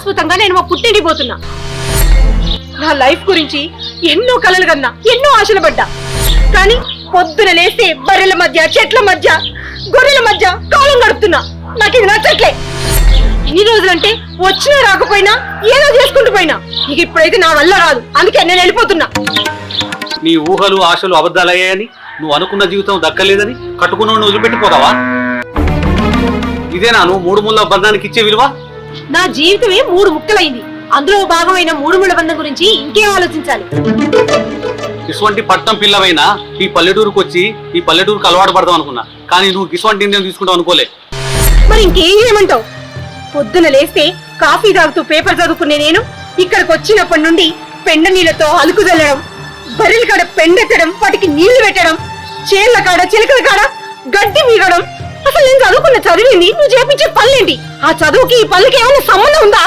శాశ్వతంగా నేను మా పుట్టింటికి పోతున్నా. నా లైఫ్ గురించి ఎన్నో కలలు కన్నా, ఎన్నో ఆశలు పడ్డా. కానీ పొద్దున లేస్తే బర్రెల మధ్య, చెట్ల మధ్య, గొర్రెల మధ్య కాలం గడుపుతున్నా. నాకు ఇది నచ్చట్లే. ఎన్ని రోజులంటే వచ్చినా రాకపోయినా ఏదో చేసుకుంటూ పోయినా. ఇక ఇప్పుడైతే నా వల్ల రాదు. అందుకే నేను వెళ్ళిపోతున్నా. నీ ఊహలు ఆశలు అబద్ధాలయ్యాయని, నువ్వు అనుకున్న జీవితం దక్కలేదని కట్టుకున్న వదిలిపెట్టిపోతావా? ఇదేనా నువ్వు 3 ముళ్ళ బంధానికి ఇచ్చే విలువ? నా జీవితమే 3 ముక్కలైంది. అందులో భాగమైన 3 ముళ్ళ బంధం గురించి ఇంకేం ఆలోచించాలి? ఇటువంటి పట్టం పిల్లవైనా ఈ పల్లెటూరుకు వచ్చి ఈ పల్లెటూరుకు అలవాటు పడదాం అనుకున్నా. కానీ నువ్వు ఇటువంటి నిర్ణయం తీసుకుంటావు అనుకోలే. మరి ఇంకేం చేయమంటావు? పొద్దున లేస్తే కాఫీ తాగుతూ పేపర్ చదువుకునే నేను ఇక్కడికి వచ్చినప్పటి నుండి పెండ నీళ్లతో అలుకు చల్లడం, బర్రెల కాడ పెండెత్తడం, వాటికి నీళ్లు పెట్టడం, చేళ్ల కాడ చిలకల కాడ గడ్డి మీగడం. అసలు నేను చదువుకున్న చదివింది నువ్వు చేపించే పనులేంటి? ఆ చదువుకి ఈ పనులకి ఏమైనా సంబంధం ఉందా?